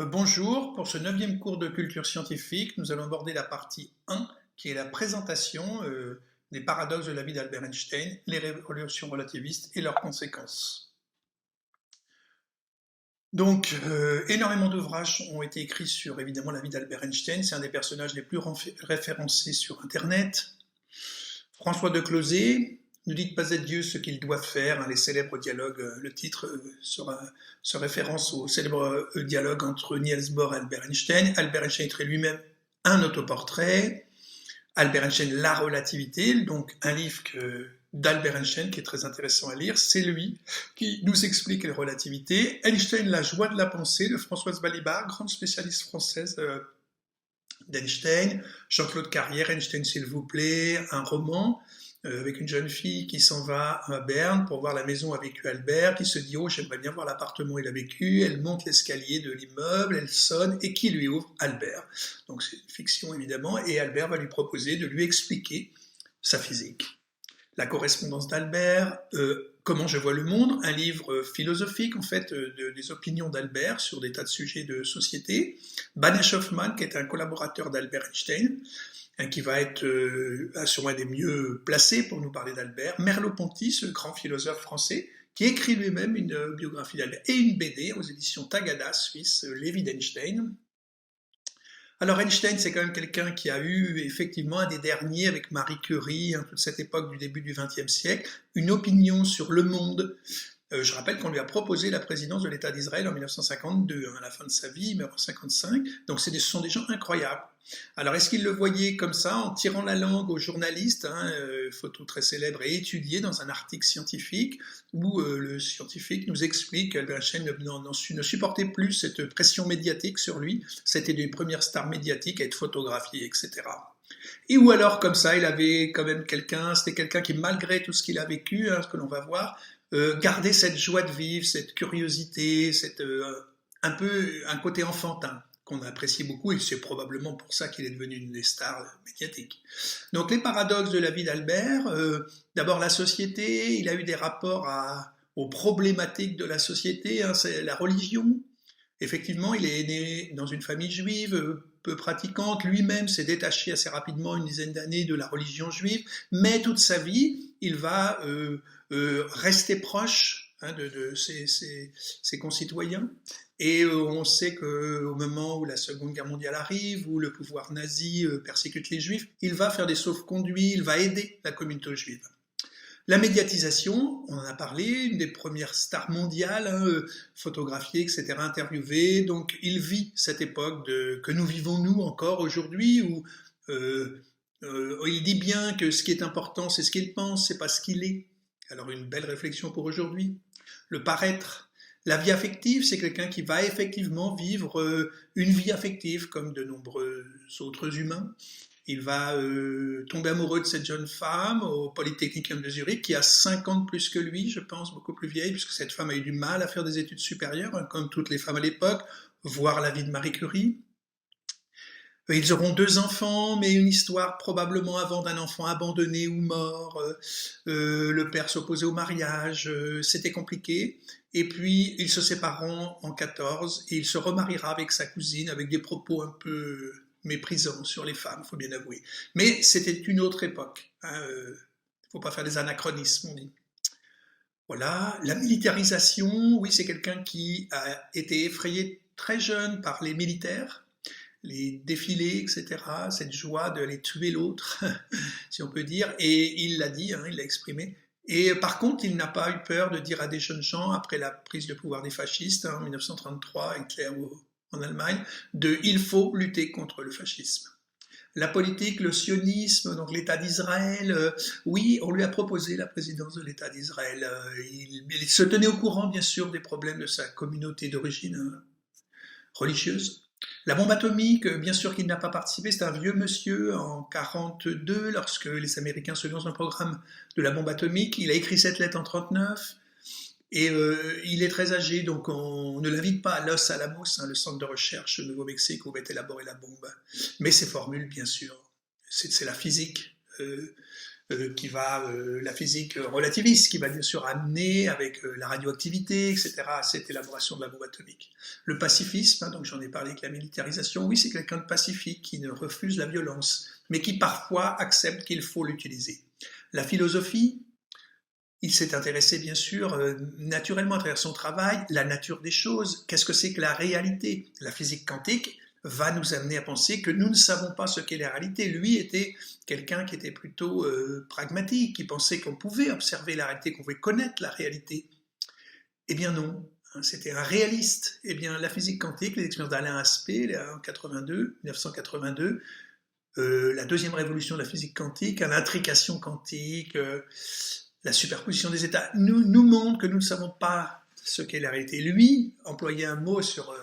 Bonjour, pour ce 9e cours de culture scientifique, nous allons aborder la partie 1, qui est la présentation des paradoxes de la vie d'Albert Einstein, les révolutions relativistes et leurs conséquences. Donc, énormément d'ouvrages ont été écrits sur, évidemment, la vie d'Albert Einstein. C'est un des personnages les plus référencés sur Internet. François de Closet, ne dites pas à Dieu ce qu'ils doivent faire, les célèbres dialogues, le titre se référence au célèbre dialogue entre Niels Bohr et Albert Einstein. Albert Einstein écrit lui-même un autoportrait. Albert Einstein, La relativité, donc un livre d'Albert Einstein qui est très intéressant à lire. C'est lui qui nous explique la relativité. Einstein, La joie de la pensée de Françoise Balibar, grande spécialiste française d'Einstein. Jean-Claude Carrière, Einstein s'il vous plaît, un roman avec une jeune fille qui s'en va à Berne pour voir la maison où a vécu Albert, qui se dit « Oh, j'aimerais bien voir l'appartement où il a vécu ». Elle monte l'escalier de l'immeuble, elle sonne, et qui lui ouvre? Albert. Donc c'est une fiction évidemment, et Albert va lui proposer de lui expliquer sa physique. La correspondance d'Albert, Comment je vois le monde, un livre philosophique en fait des opinions d'Albert sur des tas de sujets de société. Banesh Hoffman, qui est un collaborateur d'Albert Einstein, qui va être sûrement un des mieux placés pour nous parler d'Albert. Merleau-Ponty, ce grand philosophe français, qui écrit lui-même une biographie d'Albert, et une BD aux éditions Tagada, suisse, Lévi d'Einstein. Alors Einstein, c'est quand même quelqu'un qui a eu effectivement un des derniers, avec Marie Curie, toute cette époque du début du XXe siècle, une opinion sur le monde. Je rappelle qu'on lui a proposé la présidence de l'État d'Israël en 1952, à la fin de sa vie, il meurt en 1955, donc ce sont des gens incroyables. Alors est-ce qu'il le voyait comme ça, en tirant la langue aux journalistes, photo très célèbre et étudiée dans un article scientifique, où le scientifique nous explique qu'Albert Einstein ne supportait plus cette pression médiatique sur lui, c'était des premières stars médiatiques à être photographiées, etc. Et ou alors comme ça, il avait quand même c'était quelqu'un qui, malgré tout ce qu'il a vécu, ce que l'on va voir, gardait cette joie de vivre, cette curiosité, un peu un côté enfantin qu'on apprécie beaucoup, et c'est probablement pour ça qu'il est devenu une des stars médiatiques. Donc les paradoxes de la vie d'Albert, d'abord la société, il a eu des rapports aux problématiques de la société, c'est la religion. Effectivement, il est né dans une famille juive, peu pratiquante, lui-même s'est détaché assez rapidement, une dizaine d'années, de la religion juive, mais toute sa vie, il va rester proche de ses concitoyens. Et on sait qu'au moment où la Seconde Guerre mondiale arrive, où le pouvoir nazi persécute les juifs, il va faire des sauf-conduits, il va aider la communauté juive. La médiatisation, on en a parlé, une des premières stars mondiales, photographiées, etc., interviewées. Donc il vit cette époque que nous vivons nous encore aujourd'hui, où il dit bien que ce qui est important, c'est ce qu'il pense, c'est pas ce qu'il est. Alors une belle réflexion pour aujourd'hui. Le paraître. La vie affective, c'est quelqu'un qui va effectivement vivre une vie affective comme de nombreux autres humains. Il va tomber amoureux de cette jeune femme au Polytechnicum de Zurich, qui a 5 ans de plus que lui, je pense, beaucoup plus vieille, puisque cette femme a eu du mal à faire des études supérieures, comme toutes les femmes à l'époque, voir la vie de Marie Curie. Ils auront 2 enfants, mais une histoire probablement avant d'un enfant abandonné ou mort. Le père s'opposait au mariage, c'était compliqué. Et puis, ils se sépareront en 14 et il se remariera avec sa cousine, avec des propos un peu méprisants sur les femmes, faut bien avouer. Mais c'était une autre époque. Faut pas faire des anachronismes, on dit. Voilà, la militarisation, oui, c'est quelqu'un qui a été effrayé très jeune par les militaires, les défilés, etc., cette joie de les tuer l'autre, si on peut dire, et il l'a dit, il l'a exprimé. Et par contre, il n'a pas eu peur de dire à des jeunes gens, après la prise de pouvoir des fascistes, en 1933, Hitler en Allemagne, il faut lutter contre le fascisme. La politique, le sionisme, donc l'État d'Israël, oui, on lui a proposé la présidence de l'État d'Israël. Il se tenait au courant, bien sûr, des problèmes de sa communauté d'origine religieuse. La bombe atomique, bien sûr qu'il n'a pas participé, c'est un vieux monsieur en 1942, lorsque les Américains se lancent dans le programme de la bombe atomique. Il a écrit cette lettre en 1939, et il est très âgé, donc on ne l'invite pas à Los Alamos, le centre de recherche au Nouveau-Mexique où va être élaborée la bombe. Mais ces formules, bien sûr, c'est la physique. la physique relativiste, qui va bien sûr amener avec la radioactivité, etc., à cette élaboration de la bombe atomique. Le pacifisme, donc j'en ai parlé avec la militarisation, oui, c'est quelqu'un de pacifique qui ne refuse la violence, mais qui parfois accepte qu'il faut l'utiliser. La philosophie, il s'est intéressé bien sûr naturellement à travers son travail, la nature des choses, qu'est-ce que c'est que la réalité. La physique quantique va nous amener à penser que nous ne savons pas ce qu'est la réalité. Lui était quelqu'un qui était plutôt pragmatique, qui pensait qu'on pouvait observer la réalité, qu'on pouvait connaître la réalité. Eh bien non, c'était un réaliste. Eh bien la physique quantique, les expériences d'Alain Aspect en 1982, la deuxième révolution de la physique quantique, l'intrication quantique, la superposition des états, nous montre que nous ne savons pas ce qu'est la réalité. Lui employait un mot sur...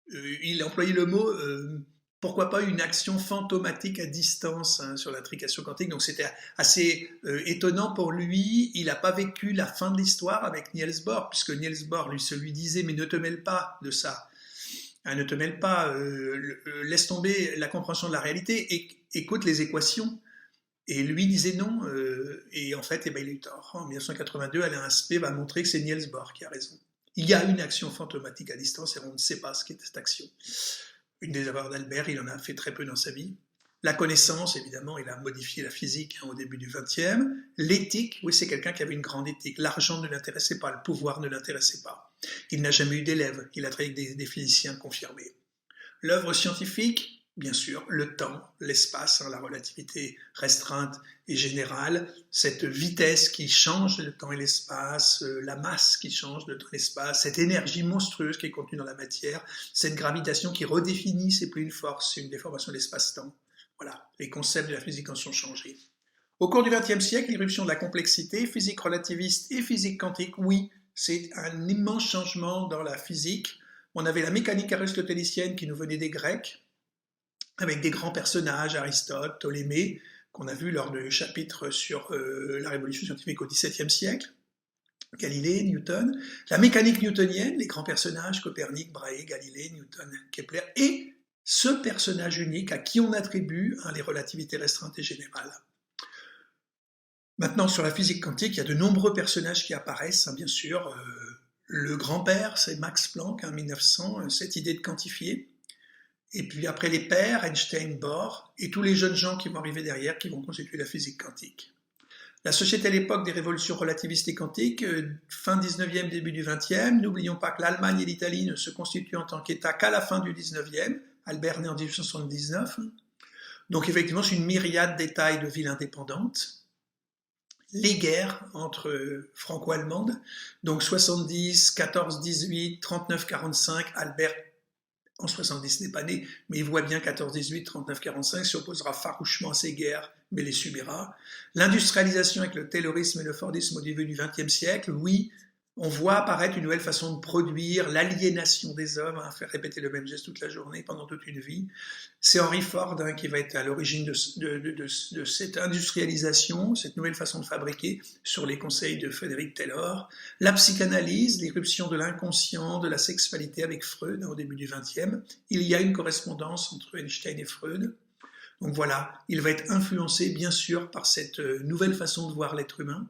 il employait le mot pourquoi pas une action fantomatique à distance sur l'intrication quantique. Donc c'était assez étonnant pour lui. Il n'a pas vécu la fin de l'histoire avec Niels Bohr, puisque Niels Bohr lui disait mais ne te mêle pas de ça. Ne te mêle pas, laisse tomber la compréhension de la réalité et écoute les équations. Et lui disait non, et en fait, il a eu tort. En 1982, Alain Aspect va montrer que c'est Niels Bohr qui a raison. Il y a une action fantomatique à distance et on ne sait pas ce qu'est cette action. Une des erreurs d'Albert, il en a fait très peu dans sa vie. La connaissance, évidemment, il a modifié la physique au début du XXe. L'éthique, oui, c'est quelqu'un qui avait une grande éthique. L'argent ne l'intéressait pas, le pouvoir ne l'intéressait pas. Il n'a jamais eu d'élèves, il a travaillé avec des physiciens confirmés. L'œuvre scientifique, bien sûr, le temps, l'espace, la relativité restreinte et générale, cette vitesse qui change le temps et l'espace, la masse qui change le temps et l'espace, cette énergie monstrueuse qui est contenue dans la matière, cette gravitation qui redéfinit, c'est plus une force, c'est une déformation de l'espace-temps. Voilà, les concepts de la physique en sont changés. Au cours du XXe siècle, l'irruption de la complexité, physique relativiste et physique quantique, oui, c'est un immense changement dans la physique. On avait la mécanique aristotélicienne qui nous venait des Grecs, avec des grands personnages, Aristote, Ptolémée, qu'on a vu lors du chapitre sur la révolution scientifique au XVIIe siècle, Galilée, Newton, la mécanique newtonienne, les grands personnages, Copernic, Brahe, Galilée, Newton, Kepler, et ce personnage unique à qui on attribue les relativités restreintes et générales. Maintenant, sur la physique quantique, il y a de nombreux personnages qui apparaissent, bien sûr. Le grand-père, c'est Max Planck, en 1900, cette idée de quantifier. Et puis après les pères, Einstein, Bohr, et tous les jeunes gens qui vont arriver derrière, qui vont constituer la physique quantique. La société à l'époque des révolutions relativistes et quantiques, fin 19e, début du 20e, n'oublions pas que l'Allemagne et l'Italie ne se constituent en tant qu'État qu'à la fin du 19e, Albert né en 1879. Donc effectivement, c'est une myriade d'États et de villes indépendantes. Les guerres entre franco-allemandes, donc 70, 14, 18, 39, 45, Albert en 70 n'est pas né, mais il voit bien 14-18, 39-45, s'opposera farouchement à ces guerres, mais les subira. L'industrialisation avec le taylorisme et le fordisme au début du XXe siècle, oui, on voit apparaître une nouvelle façon de produire, l'aliénation des hommes, faire répéter le même geste toute la journée, pendant toute une vie. C'est Henry Ford qui va être à l'origine de cette industrialisation, cette nouvelle façon de fabriquer, sur les conseils de Frédéric Taylor. La psychanalyse, l'irruption de l'inconscient, de la sexualité avec Freud au début du XXe. Il y a une correspondance entre Einstein et Freud. Donc voilà, il va être influencé bien sûr par cette nouvelle façon de voir l'être humain.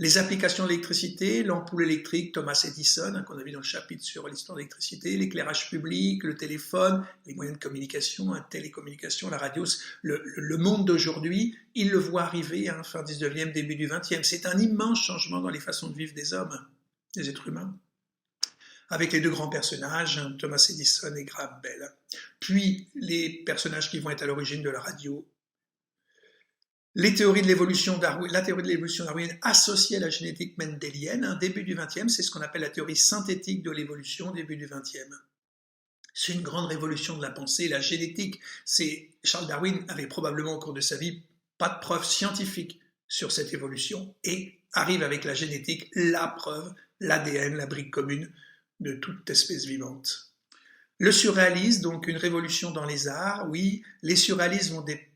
Les applications de l'électricité, l'ampoule électrique, Thomas Edison, qu'on a vu dans le chapitre sur l'histoire de l'électricité, l'éclairage public, le téléphone, les moyens de communication, la télécommunication, la radio, le monde d'aujourd'hui, il le voit arriver fin 19e, début du 20e. C'est un immense changement dans les façons de vivre des hommes, des êtres humains. Avec les deux grands personnages, Thomas Edison et Graham Bell. Puis les personnages qui vont être à l'origine de la radio. La théorie de l'évolution darwinienne associée à la génétique mendélienne, début du XXe, c'est ce qu'on appelle la théorie synthétique de l'évolution, début du XXe. C'est une grande révolution de la pensée. La génétique, Charles Darwin avait probablement au cours de sa vie pas de preuves scientifiques sur cette évolution et arrive avec la génétique la preuve, l'ADN, la brique commune de toute espèce vivante. Le surréalisme, donc une révolution dans les arts, oui, les surréalistes ont des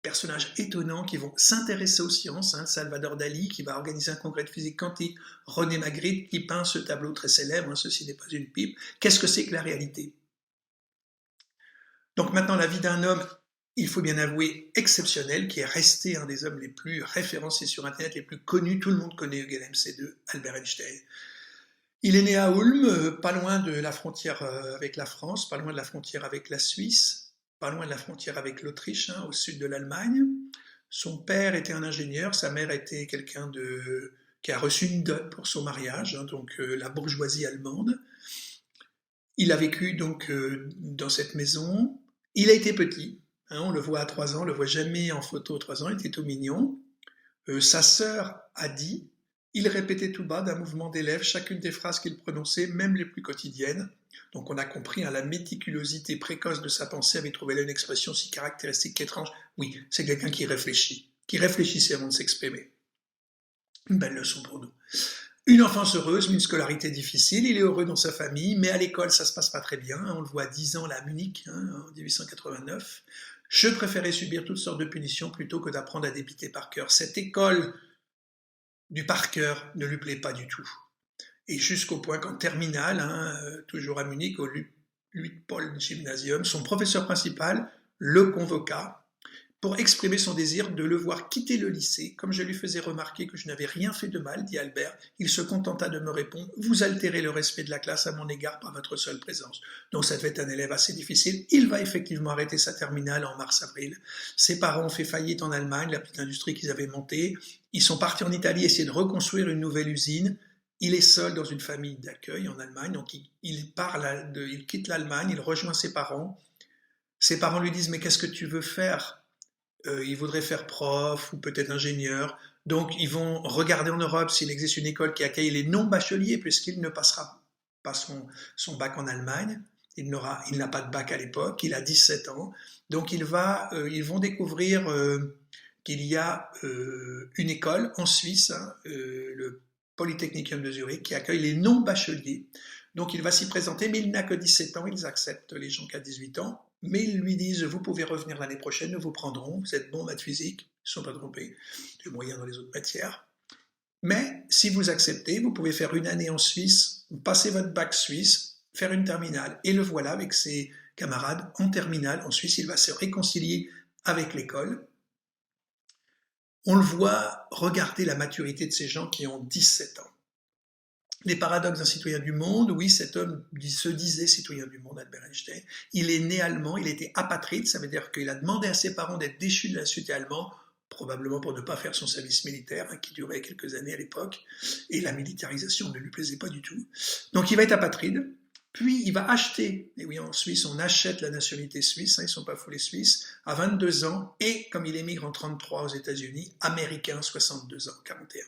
personnages étonnants qui vont s'intéresser aux sciences, Salvador Dali qui va organiser un congrès de physique quantique, René Magritte qui peint ce tableau très célèbre, Ceci n'est pas une pipe. Qu'est-ce que c'est que la réalité? Donc maintenant la vie d'un homme il faut bien avouer, exceptionnel, qui est resté un des hommes les plus référencés sur Internet, les plus connus. Tout le monde connaît Eugen MC2, Albert Einstein. Il est né à Ulm, pas loin de la frontière avec la France, pas loin de la frontière avec la Suisse, pas loin de la frontière avec l'Autriche, au sud de l'Allemagne. Son père était un ingénieur, sa mère était quelqu'un qui a reçu une dot pour son mariage, donc la bourgeoisie allemande. Il a vécu donc dans cette maison. Il a été petit, on le voit à 3 ans, on le voit jamais en photo à 3 ans, il était tout mignon. Sa sœur a dit, il répétait tout bas d'un mouvement des lèvres chacune des phrases qu'il prononçait, même les plus quotidiennes. Donc on a compris, la méticulosité précoce de sa pensée avait trouvé là une expression si caractéristique qu'étrange. Oui, c'est quelqu'un qui réfléchissait avant de s'exprimer. Une belle leçon pour nous. Une enfance heureuse, mais une scolarité difficile. Il est heureux dans sa famille, mais à l'école, ça se passe pas très bien. On le voit à 10 ans là, à Munich, en 1889. Je préférais subir toutes sortes de punitions plutôt que d'apprendre à débiter par cœur. Cette école du par cœur ne lui plaît pas du tout. Et jusqu'au point qu'en terminale, toujours à Munich, au Luitpold Gymnasium, son professeur principal le convoqua pour exprimer son désir de le voir quitter le lycée. Comme je lui faisais remarquer que je n'avais rien fait de mal, dit Albert, il se contenta de me répondre « Vous altérez le respect de la classe à mon égard par votre seule présence. » Donc ça devait être un élève assez difficile. Il va effectivement arrêter sa terminale en mars-avril. Ses parents ont fait faillite en Allemagne, la petite industrie qu'ils avaient montée. Ils sont partis en Italie essayer de reconstruire une nouvelle usine. Il est seul dans une famille d'accueil en Allemagne, donc il quitte l'Allemagne, il rejoint ses parents. Ses parents lui disent « Mais qu'est-ce que tu veux faire ?» Il voudrait faire prof ou peut-être ingénieur. Donc ils vont regarder en Europe s'il existe une école qui accueille les non-bacheliers, puisqu'il ne passera pas son bac en Allemagne. Il n'a pas de bac à l'époque, il a 17 ans. Donc ils vont découvrir qu'il y a une école en Suisse, le Polytechnicum de Zurich, qui accueille les non-bacheliers. Donc il va s'y présenter, mais il n'a que 17 ans, ils acceptent les gens qui ont 18 ans. Mais ils lui disent, vous pouvez revenir l'année prochaine, nous vous prendrons, vous êtes bon en maths physique, ils ne sont pas trompés, du moyen dans les autres matières. Mais si vous acceptez, vous pouvez faire une année en Suisse, passer votre bac suisse, faire une terminale. Et le voilà avec ses camarades en terminale en Suisse, il va se réconcilier avec l'école. On le voit regarder la maturité de ces gens qui ont 17 ans. Les paradoxes d'un citoyen du monde, oui, cet homme se disait citoyen du monde, Albert Einstein. Il est né allemand, il était apatride, ça veut dire qu'il a demandé à ses parents d'être déchu de la nationalité allemande, probablement pour ne pas faire son service militaire, qui durait quelques années à l'époque, et la militarisation ne lui plaisait pas du tout. Donc il va être apatride, puis il va acheter, et oui, en Suisse, on achète la nationalité suisse, ils ne sont pas fous les Suisses, à 22 ans, et comme il émigre en 33 aux États-Unis, américain, 62 ans, 41.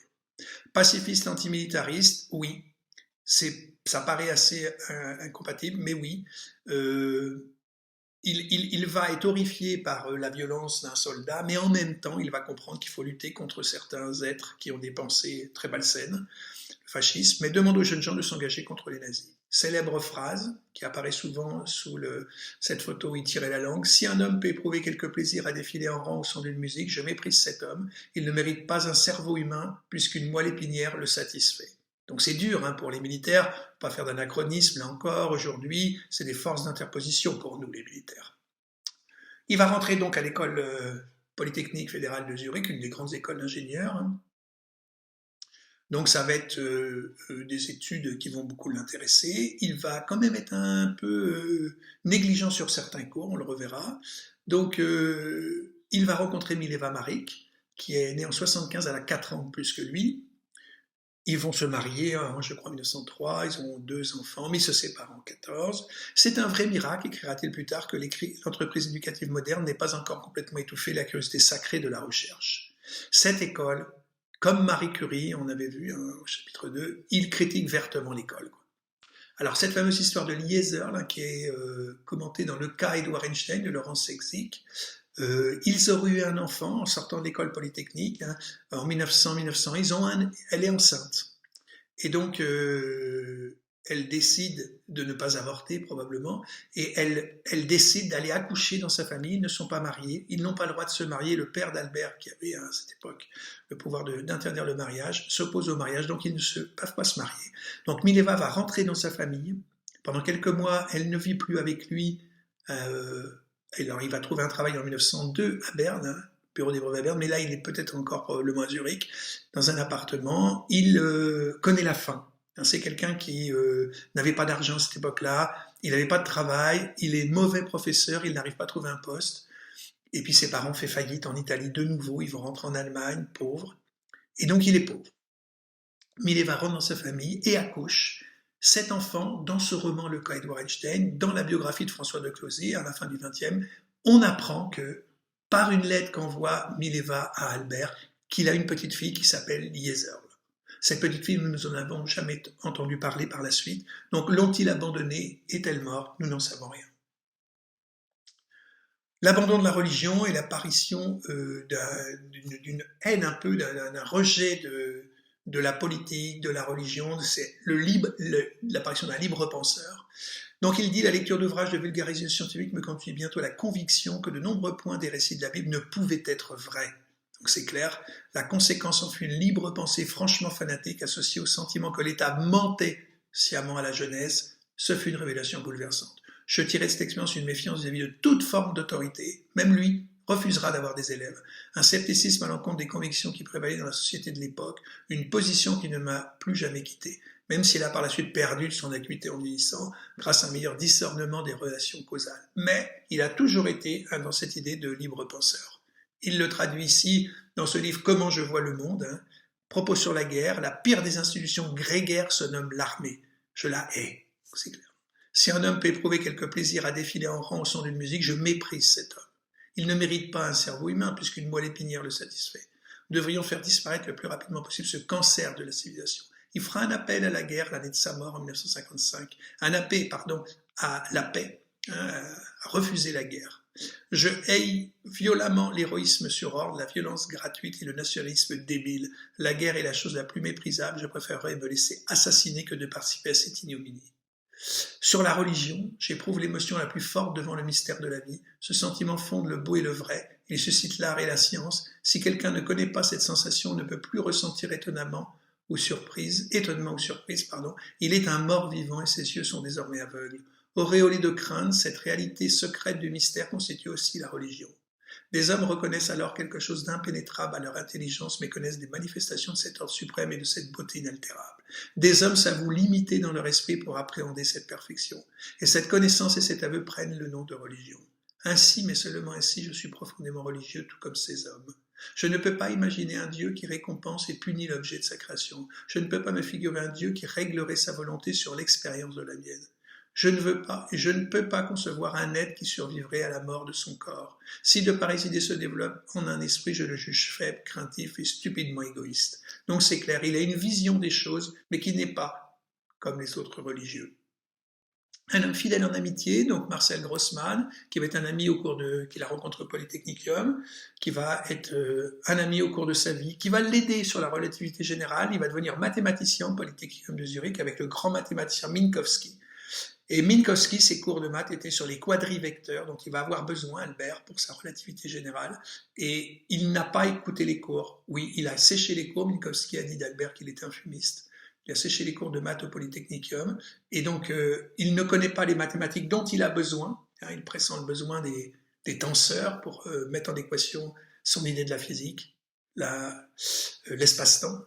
Pacifiste antimilitariste, oui, ça paraît assez incompatible, mais oui, il va être horrifié par la violence d'un soldat, mais en même temps, il va comprendre qu'il faut lutter contre certains êtres qui ont des pensées très malsaines, le fascisme, mais demande aux jeunes gens de s'engager contre les nazis. Célèbre phrase qui apparaît souvent sous cette photo où il tirait la langue. Si un homme peut éprouver quelque plaisir à défiler en rang au son d'une musique, je méprise cet homme. Il ne mérite pas un cerveau humain puisqu'une moelle épinière le satisfait. Donc c'est dur pour les militaires, pas faire d'anachronisme, là encore, aujourd'hui, c'est des forces d'interposition pour nous, les militaires. Il va rentrer donc à l'école Polytechnique fédérale de Zurich, une des grandes écoles d'ingénieurs. Donc ça va être des études qui vont beaucoup l'intéresser. Il va quand même être un peu négligent sur certains cours, on le reverra. Donc il va rencontrer Mileva Maric, qui est née en 75, elle a 4 ans de plus que lui. Ils vont se marier, je crois, en 1903, ils ont 2 enfants, mais ils se séparent en 14. C'est un vrai miracle, écrira-t-il plus tard, que l'entreprise éducative moderne n'est pas encore complètement étouffée la curiosité sacrée de la recherche. Cette école, comme Marie Curie, on avait vu au chapitre 2, il critique vertement l'école. Alors cette fameuse histoire de Lieser, là, qui est commentée dans le cas Edouard Einstein de Laurence Sexik, ils auraient eu un enfant en sortant de l'école polytechnique, en 1900-1900, elle est enceinte. Et donc, elle décide de ne pas avorter probablement, et elle décide d'aller accoucher dans sa famille. Ils ne sont pas mariés, ils n'ont pas le droit de se marier. Le père d'Albert, qui avait à cette époque le pouvoir d'interdire le mariage, s'oppose au mariage, donc ils ne peuvent pas se marier. Donc Mileva va rentrer dans sa famille. Pendant quelques mois, elle ne vit plus avec lui, Alors, il va trouver un travail en 1902 à Berne, hein, bureau des brevets à Berne, mais là, il est peut-être encore probablement à Zurich, dans un appartement. Il connaît la faim. C'est quelqu'un qui n'avait pas d'argent à cette époque-là, il n'avait pas de travail, il est mauvais professeur, il n'arrive pas à trouver un poste. Et puis ses parents font faillite en Italie de nouveau, ils vont rentrer en Allemagne, pauvres. Et donc il est pauvre. Mileva rentre dans sa famille et accouche 7 enfants dans ce roman Le cas Edward Einstein, dans la biographie de François de Closet, à la fin du XXe, on apprend que, par une lettre qu'envoie Mileva à Albert, qu'il a une petite fille qui s'appelle Lieserl. Cette petite fille, nous n'en avons jamais entendu parler par la suite. Donc l'ont-ils abandonnée? Est-elle morte? Nous n'en savons rien. L'abandon de la religion et l'apparition d'une haine un peu, d'un rejet de la politique, de la religion, c'est l'apparition d'un libre penseur. Donc il dit, la lecture d'ouvrages de vulgarisation scientifique me conduit bientôt à la conviction que de nombreux points des récits de la Bible ne pouvaient être vrais. Donc c'est clair, la conséquence en fut une libre pensée franchement fanatique associée au sentiment que l'État mentait sciemment à la jeunesse. Ce fut une révélation bouleversante. Je tirais de cette expérience une méfiance vis-à-vis de toute forme d'autorité. Même lui refusera d'avoir des élèves. Un scepticisme à l'encontre des convictions qui prévalaient dans la société de l'époque, une position qui ne m'a plus jamais quitté, même s'il a par la suite perdu de son acuité en vieillissant, grâce à un meilleur discernement des relations causales. Mais il a toujours été dans cette idée de libre penseur. Il le traduit ici dans ce livre Comment je vois le monde, propos sur la guerre, la pire des institutions grégaires se nomme l'armée. Je la hais, c'est clair. Si un homme peut éprouver quelque plaisir à défiler en rang au son d'une musique, je méprise cet homme. Il ne mérite pas un cerveau humain puisqu'une moelle épinière le satisfait. Nous devrions faire disparaître le plus rapidement possible ce cancer de la civilisation. Il fera un appel à la guerre l'année de sa mort en 1955, un appel, à la paix, à refuser la guerre. Je hais violemment l'héroïsme sur ordre, la violence gratuite et le nationalisme débile. La guerre est la chose la plus méprisable, je préférerais me laisser assassiner que de participer à cette ignominie. Sur la religion, j'éprouve l'émotion la plus forte devant le mystère de la vie. Ce sentiment fonde le beau et le vrai. Il suscite l'art et la science. Si quelqu'un ne connaît pas cette sensation, ne peut plus ressentir étonnement ou surprise. Il est un mort vivant et ses yeux sont désormais aveugles. Auréolé de crainte, cette réalité secrète du mystère constitue aussi la religion. Des hommes reconnaissent alors quelque chose d'impénétrable à leur intelligence, mais connaissent des manifestations de cet ordre suprême et de cette beauté inaltérable. Des hommes s'avouent limités dans leur esprit pour appréhender cette perfection. Et cette connaissance et cet aveu prennent le nom de religion. Ainsi, mais seulement ainsi, je suis profondément religieux, tout comme ces hommes. Je ne peux pas imaginer un Dieu qui récompense et punit l'objet de sa création. Je ne peux pas me figurer un Dieu qui réglerait sa volonté sur l'expérience de la mienne. Je ne peux pas concevoir un être qui survivrait à la mort de son corps. Si de pareilles idées se développent en un esprit, je le juge faible, craintif et stupidement égoïste. Donc c'est clair, il a une vision des choses, mais qui n'est pas comme les autres religieux. Un homme fidèle en amitié, donc Marcel Grossman, qui va être un ami qu'il a rencontré au Polytechnicum, qui va être un ami au cours de sa vie, qui va l'aider sur la relativité générale. Il va devenir mathématicien au Polytechnicum de Zurich avec le grand mathématicien Minkowski. Et Minkowski, ses cours de maths étaient sur les quadrivecteurs, donc il va avoir besoin, Albert, pour sa relativité générale, et il n'a pas écouté les cours. Oui, il a séché les cours, Minkowski a dit d'Albert qu'il était un fumiste. Il a séché les cours de maths au Polytechnicum, et donc il ne connaît pas les mathématiques dont il a besoin, il pressent le besoin des tenseurs pour mettre en équation son idée de la physique, l'espace-temps,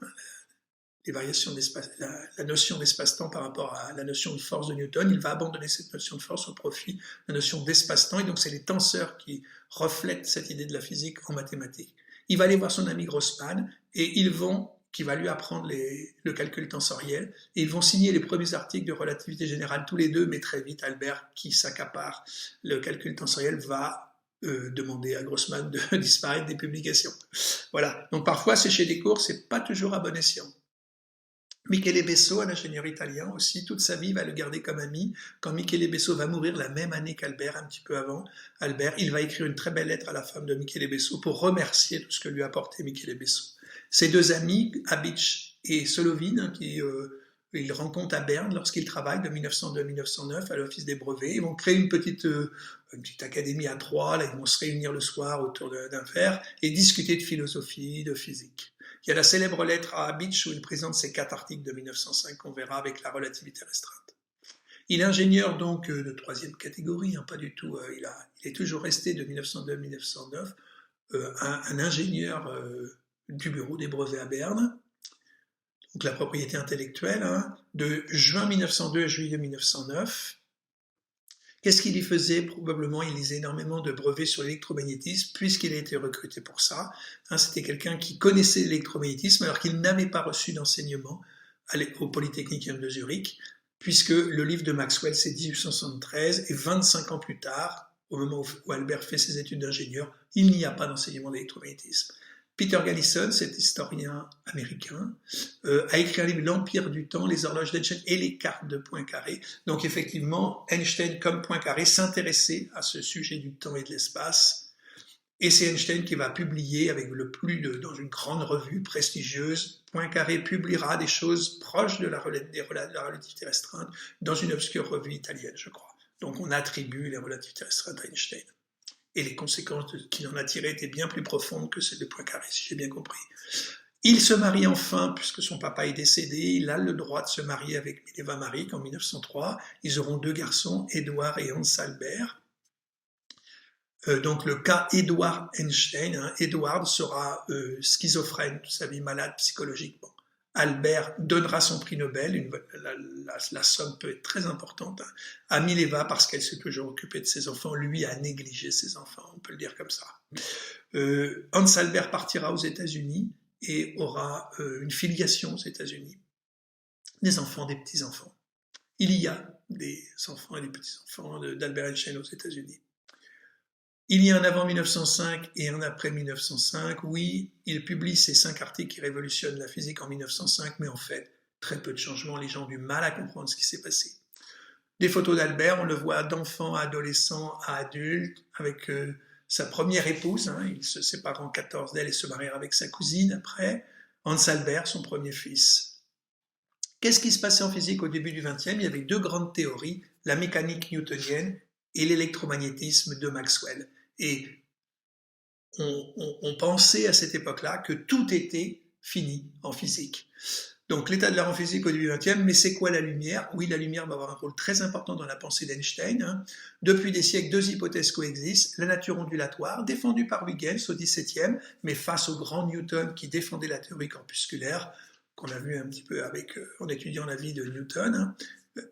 les variations d'espace, la notion d'espace-temps par rapport à la notion de force de Newton. Il va abandonner cette notion de force au profit de la notion d'espace-temps, et donc c'est les tenseurs qui reflètent cette idée de la physique en mathématiques. Il va aller voir son ami Grossman, et qui va lui apprendre le calcul tensoriel, et ils vont signer les premiers articles de relativité générale tous les deux, mais très vite, Albert, qui s'accapare le calcul tensoriel, va demander à Grossman de disparaître des publications. Voilà. Donc parfois, sécher des cours, c'est pas toujours à bon escient. Michele Besso, un ingénieur italien aussi, toute sa vie il va le garder comme ami. Quand Michele Besso va mourir la même année qu'Albert, un petit peu avant, Albert, il va écrire une très belle lettre à la femme de Michele Besso pour remercier tout ce que lui a apporté Michele Besso. Ses deux amis, Habich et Solovin, ils rencontrent à Berne lorsqu'ils travaillent de 1902 à 1909 à l'Office des brevets. Ils vont créer une petite académie à trois, là ils vont se réunir le soir autour d'un verre et discuter de philosophie, de physique. Il y a la célèbre lettre à Habich où il présente ses 4 articles de 1905 qu'on verra avec la relativité restreinte. Il est ingénieur donc de troisième catégorie, hein, pas du tout. Il est toujours resté de 1902 à 1909 un ingénieur du bureau des brevets à Berne, donc la propriété intellectuelle, hein, de juin 1902 à juillet 1909. Qu'est-ce qu'il y faisait? Probablement, il lisait énormément de brevets sur l'électromagnétisme, puisqu'il a été recruté pour ça. Hein, c'était quelqu'un qui connaissait l'électromagnétisme, alors qu'il n'avait pas reçu d'enseignement au Polytechnicum de Zurich, puisque le livre de Maxwell, c'est 1873, et 25 ans plus tard, au moment où Albert fait ses études d'ingénieur, il n'y a pas d'enseignement d'électromagnétisme. Peter Gallison, cet historien américain, a écrit un livre, L'Empire du temps, les horloges d'Einstein et les cartes de Poincaré. Donc effectivement, Einstein comme Poincaré s'intéressait à ce sujet du temps et de l'espace. Et c'est Einstein qui va publier dans une grande revue prestigieuse. Poincaré publiera des choses proches de la relativité restreinte dans une obscure revue italienne, je crois. Donc on attribue les relativités restreintes à Einstein. Et les conséquences qu'il en a tirées étaient bien plus profondes que celles de Poincaré, si j'ai bien compris. Il se marie enfin, puisque son papa est décédé, il a le droit de se marier avec Mileva Maric en 1903. Ils auront 2 garçons, Edouard et Hans Albert. Donc le cas Edouard Einstein, hein, Edouard sera schizophrène, toute sa vie malade psychologiquement. Albert donnera son prix Nobel, la somme peut être très importante, hein, à Mileva parce qu'elle s'est toujours occupée de ses enfants, lui a négligé ses enfants, on peut le dire comme ça. Hans Albert partira aux États-Unis et aura une filiation aux États-Unis, des enfants, des petits-enfants. Il y a des enfants et des petits-enfants d'Albert Einstein aux États-Unis. Il y a un avant 1905 et un après 1905. Oui, il publie ces 5 articles qui révolutionnent la physique en 1905, mais en fait, très peu de changements. Les gens ont du mal à comprendre ce qui s'est passé. Des photos d'Albert, on le voit d'enfant à adolescent à adulte, avec sa première épouse. Hein, il se sépare en 14 d'elle et se mariera avec sa cousine après. Hans Albert, son premier fils. Qu'est-ce qui se passait en physique au début du XXe? Il y avait 2 grandes théories, la mécanique newtonienne et l'électromagnétisme de Maxwell. Et on pensait à cette époque-là que tout était fini en physique. Donc l'état de l'art en physique au début du XXe, mais c'est quoi la lumière? Oui, la lumière va avoir un rôle très important dans la pensée d'Einstein. Hein. Depuis des siècles, 2 hypothèses coexistent. La nature ondulatoire, défendue par Huygens au XVIIe, mais face au grand Newton qui défendait la théorie corpusculaire, qu'on a vu un petit peu en étudiant la vie de Newton. Hein.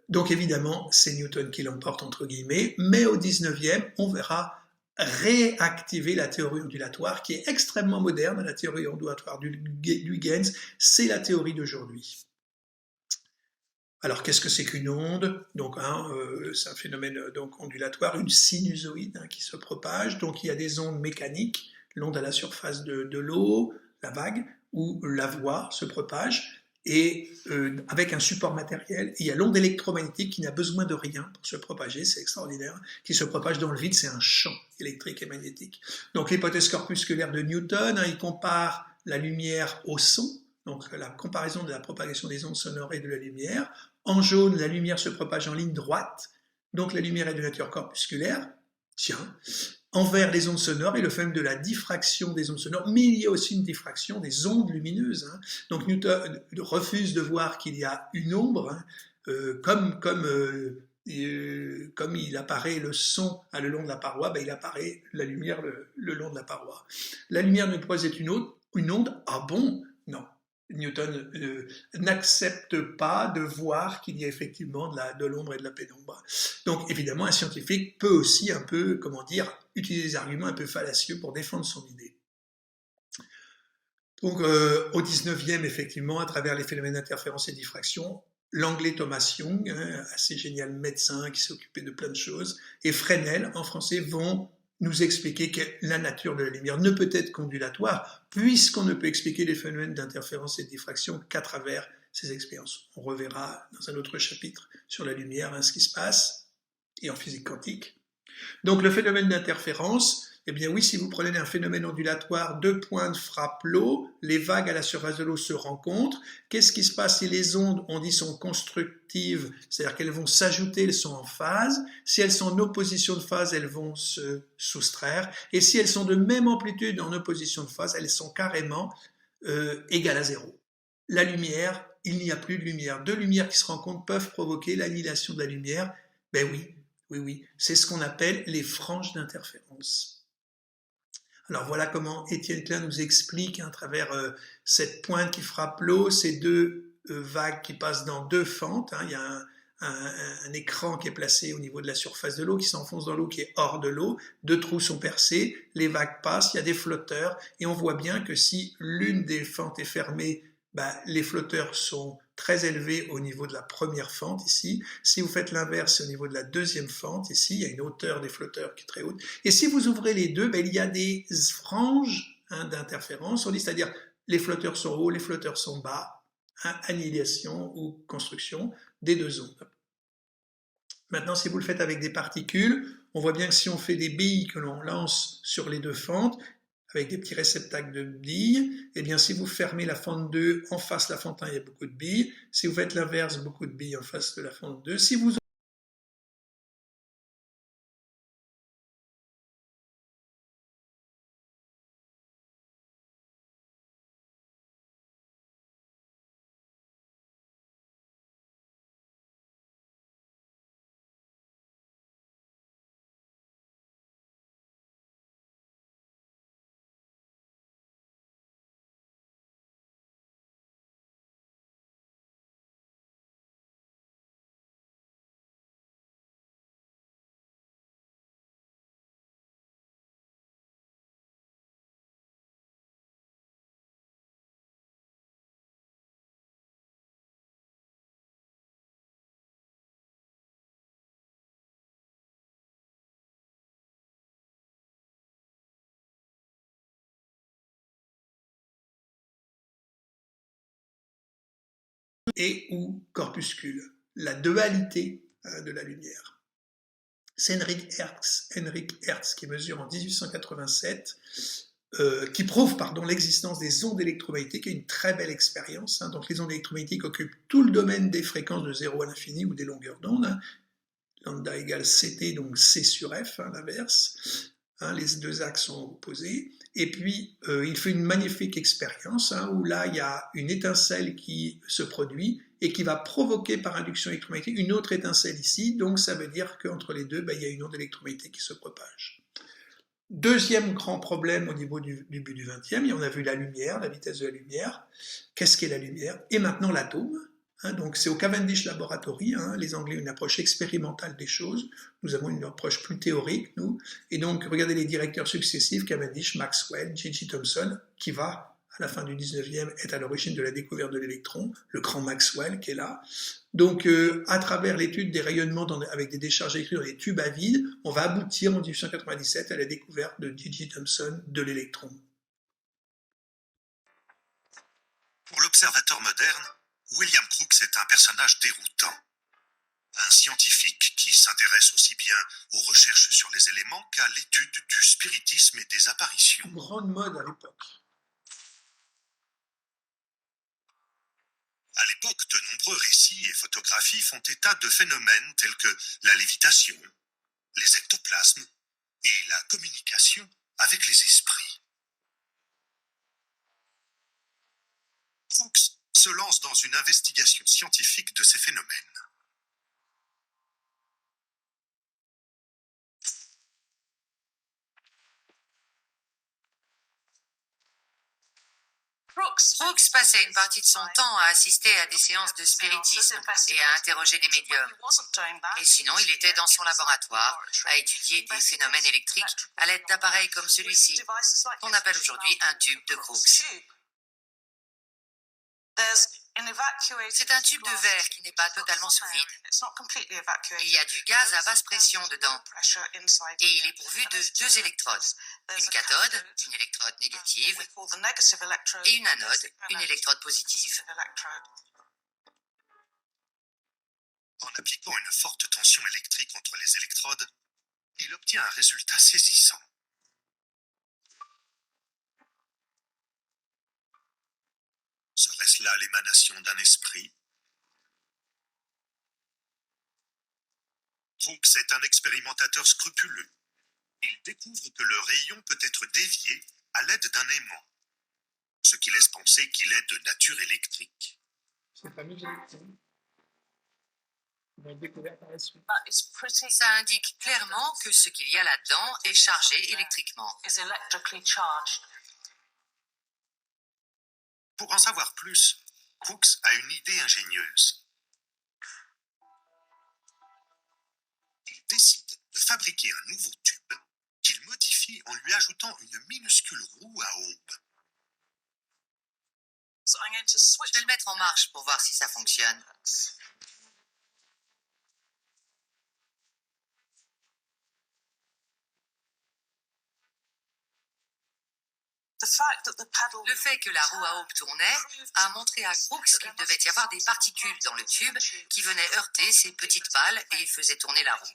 Donc évidemment, c'est Newton qui l'emporte entre guillemets, mais au XIXe, on verra réactiver la théorie ondulatoire qui est extrêmement moderne. La théorie ondulatoire d'Huygens, c'est la théorie d'aujourd'hui. Alors qu'est-ce que c'est qu'une onde? Donc c'est un phénomène donc ondulatoire, une sinusoïde qui se propage. Donc il y a des ondes mécaniques, l'onde à la surface de l'eau, la vague, où la voix se propage. Et avec un support matériel, il y a l'onde électromagnétique qui n'a besoin de rien pour se propager, c'est extraordinaire, qui se propage dans le vide, c'est un champ électrique et magnétique. Donc l'hypothèse corpusculaire de Newton, il compare la lumière au son, donc la comparaison de la propagation des ondes sonores et de la lumière. En jaune, la lumière se propage en ligne droite, donc la lumière est de nature corpusculaire. Tiens, en vert, les ondes sonores et le phénomène de la diffraction des ondes sonores, mais il y a aussi une diffraction des ondes lumineuses. Hein. Donc Newton refuse de voir qu'il y a une ombre, hein, comme il apparaît le son le long de la paroi, il apparaît la lumière le long de la paroi. La lumière ne peut pas être une onde. Ah bon? Non. Newton n'accepte pas de voir qu'il y a effectivement de l'ombre et de la pénombre. Donc évidemment, un scientifique peut aussi un peu, utiliser des arguments un peu fallacieux pour défendre son idée. Donc au 19e, effectivement, à travers les phénomènes d'interférence et diffraction, l'anglais Thomas Young, assez génial médecin qui s'est occupé de plein de choses, et Fresnel, en français, vont nous expliquer que la nature de la lumière ne peut être qu'ondulatoire, puisqu'on ne peut expliquer les phénomènes d'interférence et de diffraction qu'à travers ces expériences. On reverra dans un autre chapitre sur la lumière ce qui se passe, et en physique quantique. Donc le phénomène d'interférence, eh bien oui, si vous prenez un phénomène ondulatoire, 2 pointes frappent l'eau, les vagues à la surface de l'eau se rencontrent. Qu'est-ce qui se passe si les ondes, on dit, sont constructives, c'est-à-dire qu'elles vont s'ajouter, elles sont en phase. Si elles sont en opposition de phase, elles vont se soustraire. Et si elles sont de même amplitude en opposition de phase, elles sont carrément égales à 0. La lumière il n'y a plus de lumière. Deux lumières qui se rencontrent peuvent provoquer l'annihilation de la lumière. Ben oui, oui, oui. C'est ce qu'on appelle les franges d'interférence. Alors voilà comment Étienne Klein nous explique à travers cette pointe qui frappe l'eau, ces deux vagues qui passent dans deux fentes. Il y a un écran qui est placé au niveau de la surface de l'eau, qui s'enfonce dans l'eau, qui est hors de l'eau. Deux trous sont percés, les vagues passent, il y a des flotteurs, et on voit bien que si l'une des fentes est fermée, les flotteurs sont très élevés au niveau de la première fente ici. Si vous faites l'inverse, c'est au niveau de la deuxième fente ici, il y a une hauteur des flotteurs qui est très haute. Et si vous ouvrez les deux, il y a des franges d'interférence, on dit, c'est-à-dire les flotteurs sont hauts, les flotteurs sont bas, annihilation ou construction des deux ondes. Maintenant, si vous le faites avec des particules, on voit bien que si on fait des billes que l'on lance sur les deux fentes, avec des petits réceptacles de billes, eh bien si vous fermez la fente 2, en face de la fente 1, il y a beaucoup de billes. Si vous faites l'inverse, beaucoup de billes en face de la fente 2. Si vous et ou corpuscule, la dualité de la lumière. C'est Henrik Hertz qui mesure en 1887, qui prouve l'existence des ondes électromagnétiques, et une très belle expérience. Donc les ondes électromagnétiques occupent tout le domaine des fréquences de 0 à l'infini ou des longueurs d'onde. Lambda égale Ct, donc C sur F, l'inverse. Les deux axes sont opposés. Et puis, il fait une magnifique expérience où là, il y a une étincelle qui se produit et qui va provoquer par induction électromagnétique une autre étincelle ici. Donc, ça veut dire qu'entre les deux, il y a une onde électromagnétique qui se propage. Deuxième grand problème au niveau du début du XXe, on a vu la lumière, la vitesse de la lumière. Qu'est-ce qu'est la lumière? Et maintenant l'atome. Donc c'est au Cavendish Laboratory, les Anglais ont une approche expérimentale des choses, nous avons une approche plus théorique, nous, et donc regardez les directeurs successifs, Cavendish, Maxwell, J.J. Thomson, qui va, à la fin du 19e, être à l'origine de la découverte de l'électron, le grand Maxwell qui est là. Donc à travers l'étude des rayonnements avec des décharges électriques dans des tubes à vide, on va aboutir en 1897 à la découverte de J.J. Thomson de l'électron. Pour l'observateur moderne, William Crookes est un personnage déroutant. Un scientifique qui s'intéresse aussi bien aux recherches sur les éléments qu'à l'étude du spiritisme et des apparitions. Une grande mode à l'époque. À l'époque, de nombreux récits et photographies font état de phénomènes tels que la lévitation, les ectoplasmes et la communication avec les esprits. Crookes se lance dans une investigation scientifique de ces phénomènes. Crookes passait une partie de son temps à assister à des séances de spiritisme et à interroger des médiums. Et sinon, il était dans son laboratoire à étudier des phénomènes électriques à l'aide d'appareils comme celui-ci, qu'on appelle aujourd'hui un tube de Crookes. C'est un tube de verre qui n'est pas totalement sous vide. Il y a du gaz à basse pression dedans et il est pourvu de deux électrodes. Une cathode, une électrode négative, et une anode, une électrode positive. En appliquant une forte tension électrique entre les électrodes, il obtient un résultat saisissant. Serait-ce là l'émanation d'un esprit? Crookes est un expérimentateur scrupuleux. Il découvre que le rayon peut être dévié à l'aide d'un aimant, ce qui laisse penser qu'il est de nature électrique. ces fameux électrons qui vont être découverts par la suite. Ça indique clairement que ce qu'il y a là-dedans est chargé électriquement. Pour en savoir plus, Crookes a une idée ingénieuse. Il décide de fabriquer un nouveau tube qu'il modifie en lui ajoutant une minuscule roue à aube. Je vais le mettre en marche pour voir si ça fonctionne. Le fait que la roue à aube tournait a montré à Crookes qu'il devait y avoir des particules dans le tube qui venaient heurter ces petites pales et faisaient tourner la roue.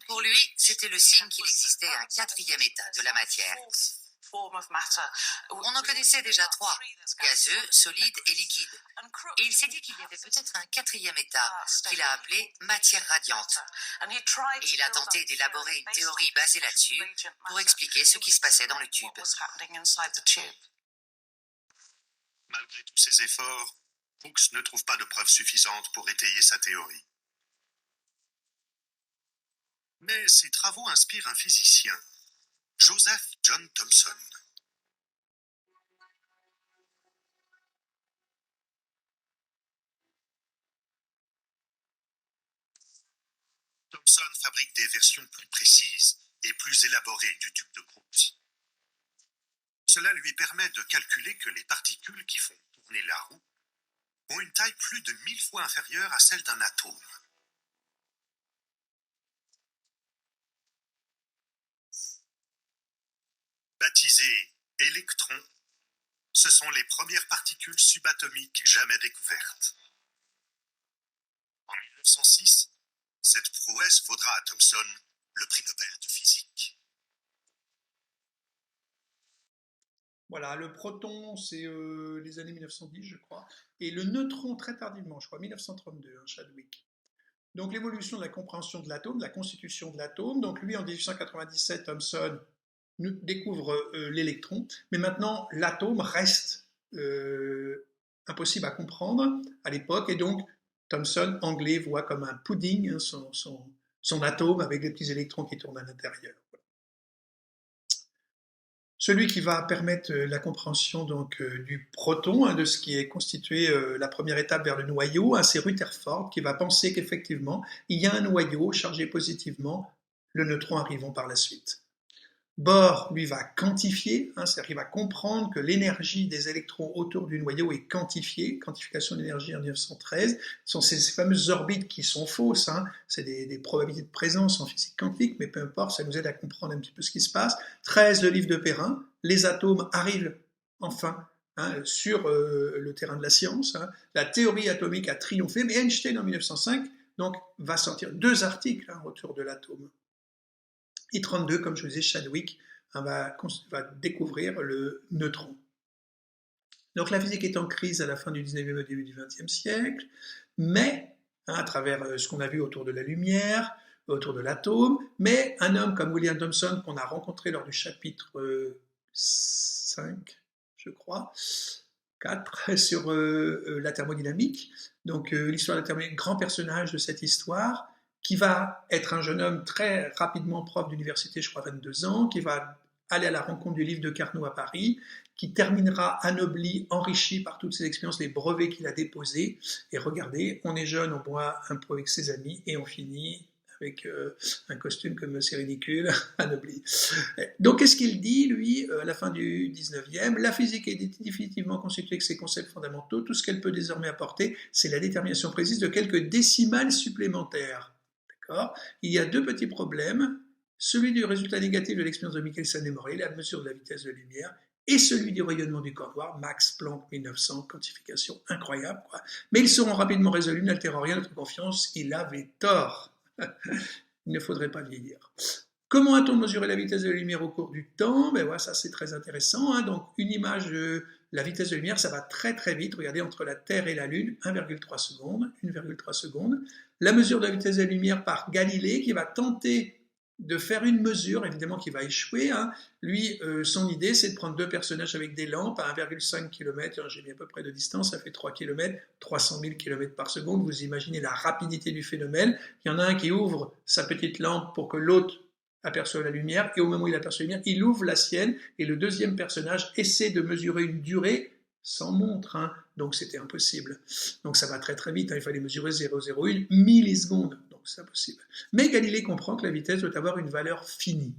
Pour lui, c'était le signe qu'il existait un quatrième état de la matière. On en connaissait déjà trois, gazeux, solide et liquide. Et il s'est dit qu'il y avait peut-être un quatrième état, qu'il a appelé matière radiante. Et il a tenté d'élaborer une théorie basée là-dessus pour expliquer ce qui se passait dans le tube. Malgré tous ses efforts, Crookes ne trouve pas de preuves suffisantes pour étayer sa théorie. Mais ses travaux inspirent un physicien, Joseph John Thomson. Thomson fabrique des versions plus précises et plus élaborées du tube de Crookes. Cela lui permet de calculer que les particules qui font tourner la roue ont une taille plus de 1000 fois inférieure à celle d'un atome. Baptisées électrons, ce sont les premières particules subatomiques jamais découvertes. En 1906, cette prouesse vaudra à Thomson le prix Nobel de physique. Voilà, le proton, c'est les années 1910, je crois, et le neutron très tardivement, je crois, 1932, Chadwick. Donc l'évolution de la compréhension de l'atome, de la constitution de l'atome. Donc lui, en 1897, Thomson découvre l'électron, mais maintenant l'atome reste impossible à comprendre à l'époque, et donc Thomson, anglais, voit comme un pudding son atome avec des petits électrons qui tournent à l'intérieur. Celui qui va permettre la compréhension donc du proton, de ce qui est constitué la première étape vers le noyau, c'est Rutherford qui va penser qu'effectivement il y a un noyau chargé positivement, le neutron arrivant par la suite. Bohr, lui, va quantifier, c'est-à-dire qu'il va comprendre que l'énergie des électrons autour du noyau est quantifiée, quantification de l'énergie en 1913, ce sont ces fameuses orbites qui sont fausses, c'est des probabilités de présence en physique quantique, mais peu importe, ça nous aide à comprendre un petit peu ce qui se passe. 13, le livre de Perrin, les atomes arrivent enfin sur le terrain de la science, la théorie atomique a triomphé, mais Einstein en 1905 donc, va sortir 2 articles autour de l'atome. Et 32, comme je vous disais, Chadwick va découvrir le neutron. Donc la physique est en crise à la fin du 19e et au début du 20e siècle, mais à travers ce qu'on a vu autour de la lumière, autour de l'atome, mais un homme comme William Thomson, qu'on a rencontré lors du chapitre 5, je crois, 4, sur la thermodynamique, donc l'histoire de la thermodynamique, grand personnage de cette histoire, qui va être un jeune homme très rapidement prof d'université, je crois 22 ans, qui va aller à la rencontre du livre de Carnot à Paris, qui terminera anobli, enrichi par toutes ses expériences, les brevets qu'il a déposés. Et regardez, on est jeune, on boit un pot avec ses amis et on finit avec un costume comme c'est ridicule, anobli. Donc qu'est-ce qu'il dit, lui, à la fin du 19e? La physique est définitivement constituée de ses concepts fondamentaux. Tout ce qu'elle peut désormais apporter, c'est la détermination précise de quelques décimales supplémentaires. Il y a 2 petits problèmes, celui du résultat négatif de l'expérience de Michelson et Morley, la mesure de la vitesse de lumière, et celui du rayonnement du corps noir, Max Planck 1900, quantification incroyable, quoi. Mais ils seront rapidement résolus, n'altérant rien notre confiance, il avait tort. Il ne faudrait pas vieillir. Comment a-t-on mesuré la vitesse de la lumière au cours du temps? Voilà, ça c'est très intéressant. Donc une image de la vitesse de la lumière, ça va très très vite. Regardez, entre la Terre et la Lune, 1,3 secondes, 1,3 secondes. La mesure de la vitesse de la lumière par Galilée, qui va tenter de faire une mesure, évidemment qui va échouer. Hein. Lui, son idée, c'est de prendre deux personnages avec des lampes à 1,5 km, j'ai mis à peu près de distance, ça fait 3 km, 300 000 km par seconde. Vous imaginez la rapidité du phénomène. Il y en a un qui ouvre sa petite lampe pour que l'autre aperçoive la lumière, et au moment où il aperçoit la lumière, il ouvre la sienne, et le deuxième personnage essaie de mesurer une durée sans montre, hein. Donc c'était impossible. Donc ça va très très vite, hein. Il fallait mesurer 0,01 millisecondes, donc c'est impossible. Mais Galilée comprend que la vitesse doit avoir une valeur finie.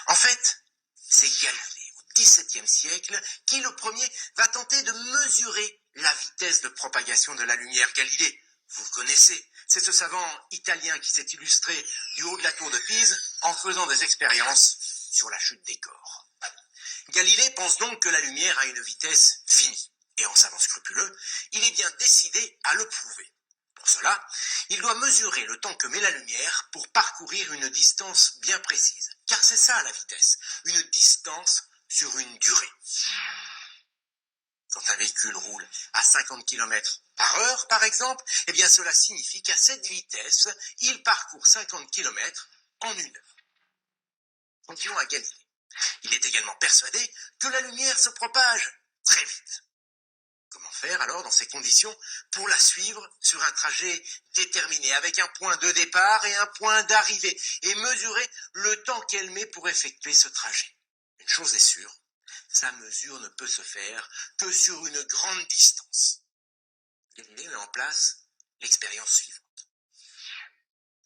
En fait, c'est Galilée, au XVIIe siècle, qui le premier va tenter de mesurer la vitesse de propagation de la lumière. Galilée, vous le connaissez, c'est ce savant italien qui s'est illustré du haut de la tour de Pise en faisant des expériences sur la chute des corps. Galilée pense donc que la lumière a une vitesse finie. Et en savant scrupuleux, il est bien décidé à le prouver. Pour cela, il doit mesurer le temps que met la lumière pour parcourir une distance bien précise. Car c'est ça la vitesse, une distance sur une durée. Quand un véhicule roule à 50 km par heure, par exemple, eh bien cela signifie qu'à cette vitesse, il parcourt 50 km en 1 heure. Continuons à Galilée. Il est également persuadé que la lumière se propage très vite. Comment faire alors dans ces conditions pour la suivre sur un trajet déterminé avec un point de départ et un point d'arrivée et mesurer le temps qu'elle met pour effectuer ce trajet? Une chose est sûre, sa mesure ne peut se faire que sur une grande distance. Galilée met en place l'expérience suivante.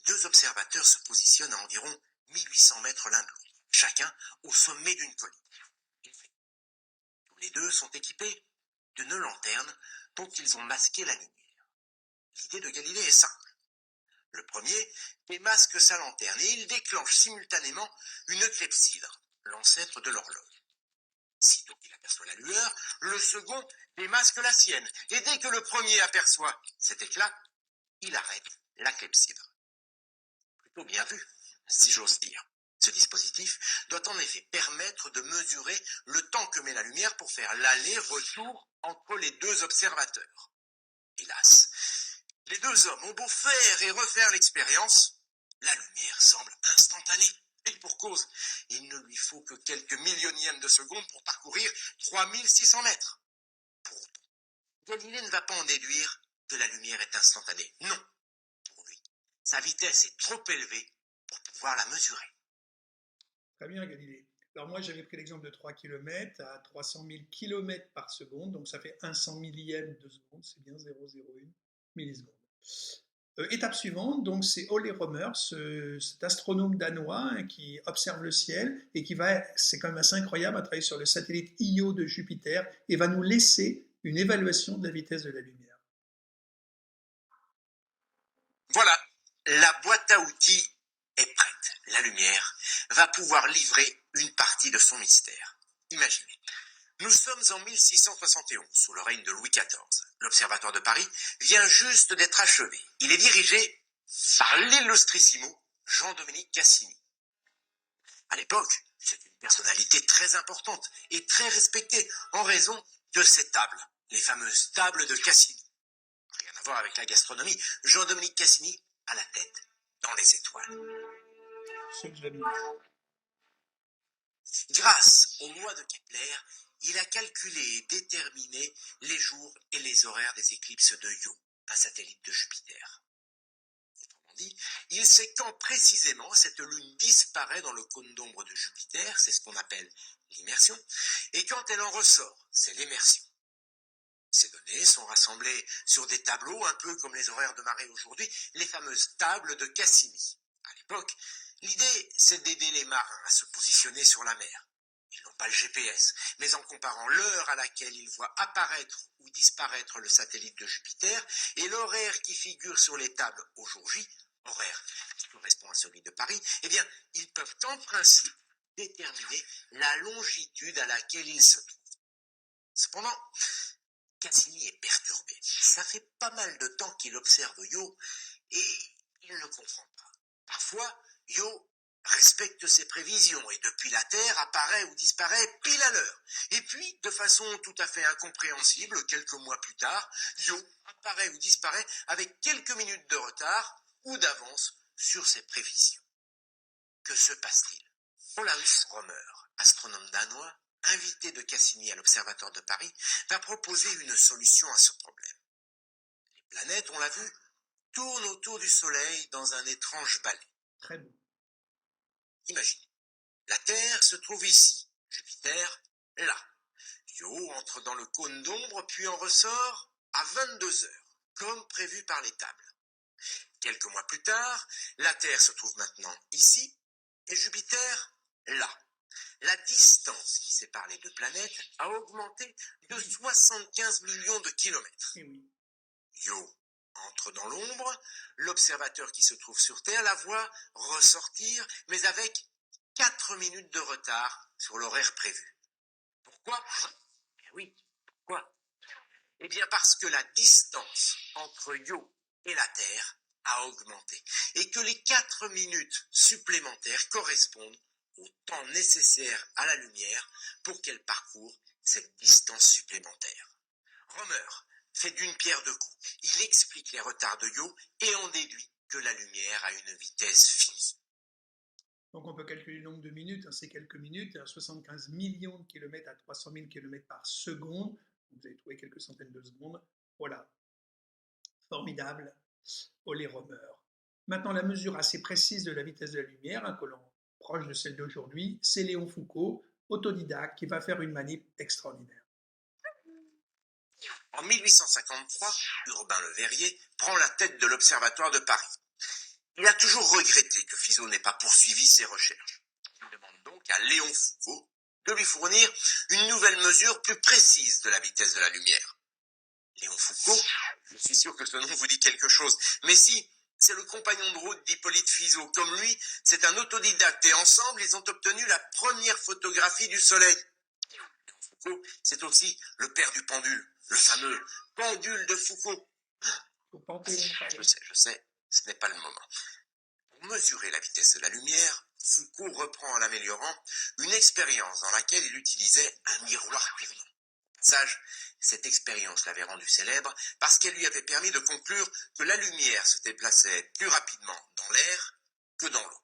Deux observateurs se positionnent à environ 1800 mètres l'un de l'autre, chacun au sommet d'une colline. Tous les deux sont équipés d'une lanterne dont ils ont masqué la lumière. L'idée de Galilée est simple. Le premier démasque sa lanterne et il déclenche simultanément une clepsydre, l'ancêtre de l'horloge. Sitôt qu'il aperçoit la lueur, le second démasque la sienne et dès que le premier aperçoit cet éclat, il arrête la clepsydre. Plutôt bien vu, si j'ose dire. Ce dispositif doit en effet permettre de mesurer le temps que met la lumière pour faire l'aller-retour entre les deux observateurs. Hélas, les deux hommes ont beau faire et refaire l'expérience, la lumière semble instantanée. Et pour cause, il ne lui faut que quelques millionièmes de seconde pour parcourir 3600 mètres. Pour autant, Galilée ne va pas en déduire que la lumière est instantanée. Non, pour lui, sa vitesse est trop élevée pour pouvoir la mesurer. Très bien, Galilée. Alors moi, j'avais pris l'exemple de 3 km à 300 000 km par seconde, donc ça fait 100 millième de seconde, c'est bien 0,01 milliseconde. Étape suivante, donc c'est Ole Rømer, cet astronome danois, hein, qui observe le ciel et qui va, c'est quand même assez incroyable, à travailler sur le satellite Io de Jupiter et va nous laisser une évaluation de la vitesse de la lumière. Voilà, la boîte à outils est prête. La lumière va pouvoir livrer une partie de son mystère. Imaginez, nous sommes en 1671, sous le règne de Louis XIV. L'Observatoire de Paris vient juste d'être achevé. Il est dirigé par l'illustrissimo Jean-Dominique Cassini. À l'époque, c'est une personnalité très importante et très respectée en raison de ses tables, les fameuses tables de Cassini. Rien à voir avec la gastronomie. Jean-Dominique Cassini a la tête dans les étoiles. Grâce aux lois de Kepler, il a calculé et déterminé les jours et les horaires des éclipses de Io, un satellite de Jupiter. Autrement dit, il sait quand précisément cette lune disparaît dans le cône d'ombre de Jupiter, c'est ce qu'on appelle l'immersion, et quand elle en ressort, c'est l'émersion. Ces données sont rassemblées sur des tableaux, un peu comme les horaires de marée aujourd'hui, les fameuses tables de Cassini. À l'époque, l'idée, c'est d'aider les marins à se positionner sur la mer. Ils n'ont pas le GPS, mais en comparant l'heure à laquelle ils voient apparaître ou disparaître le satellite de Jupiter et l'horaire qui figure sur les tables au jour J, horaire qui correspond à celui de Paris, eh bien, ils peuvent en principe déterminer la longitude à laquelle ils se trouvent. Cependant, Cassini est perturbé. Ça fait pas mal de temps qu'il observe Io et il ne comprend pas. Parfois, Io respecte ses prévisions et depuis la Terre apparaît ou disparaît pile à l'heure. Et puis, de façon tout à fait incompréhensible, quelques mois plus tard, Io apparaît ou disparaît avec quelques minutes de retard ou d'avance sur ses prévisions. Que se passe-t-il? Olaus Rømer, astronome danois, invité de Cassini à l'Observatoire de Paris, va proposer une solution à ce problème. Les planètes, on l'a vu, tournent autour du Soleil dans un étrange balai. Très beau. Imaginez, la Terre se trouve ici, Jupiter là. Io entre dans le cône d'ombre puis en ressort à 22 heures, comme prévu par les tables. Quelques mois plus tard, la Terre se trouve maintenant ici et Jupiter là. La distance qui sépare les deux planètes a augmenté de 75 millions de kilomètres. Et oui. Io entre dans l'ombre, l'observateur qui se trouve sur Terre la voit ressortir, mais avec 4 minutes de retard sur l'horaire prévu. Pourquoi? Oui, pourquoi? Eh bien parce que la distance entre Io et la Terre a augmenté et que les 4 minutes supplémentaires correspondent au temps nécessaire à la lumière pour qu'elle parcourt cette distance supplémentaire. Rømer fait d'une pierre deux coups. Il explique les retards de Io et en déduit que la lumière a une vitesse finie. Donc on peut calculer le nombre de minutes, c'est quelques minutes, 75 millions de kilomètres à 300 000 km par seconde. Vous avez trouvé quelques centaines de secondes. Voilà. Formidable. Olé Rømer. Maintenant, la mesure assez précise de la vitesse de la lumière, que l'on proche de celle d'aujourd'hui, c'est Léon Foucault, autodidacte, qui va faire une manip extraordinaire. En 1853, Urbain Le Verrier prend la tête de l'Observatoire de Paris. Il a toujours regretté que Fizeau n'ait pas poursuivi ses recherches. Il demande donc à Léon Foucault de lui fournir une nouvelle mesure plus précise de la vitesse de la lumière. Léon Foucault, je suis sûr que ce nom vous dit quelque chose, mais si, c'est le compagnon de route d'Hippolyte Fizeau. Comme lui, c'est un autodidacte et ensemble, ils ont obtenu la première photographie du Soleil. Léon Foucault, c'est aussi le père du pendule, le fameux pendule de Foucault. Je sais, ce n'est pas le moment. Pour mesurer la vitesse de la lumière, Foucault reprend en l'améliorant une expérience dans laquelle il utilisait un miroir tournant. Sage, cette expérience l'avait rendu célèbre parce qu'elle lui avait permis de conclure que la lumière se déplaçait plus rapidement dans l'air que dans l'eau.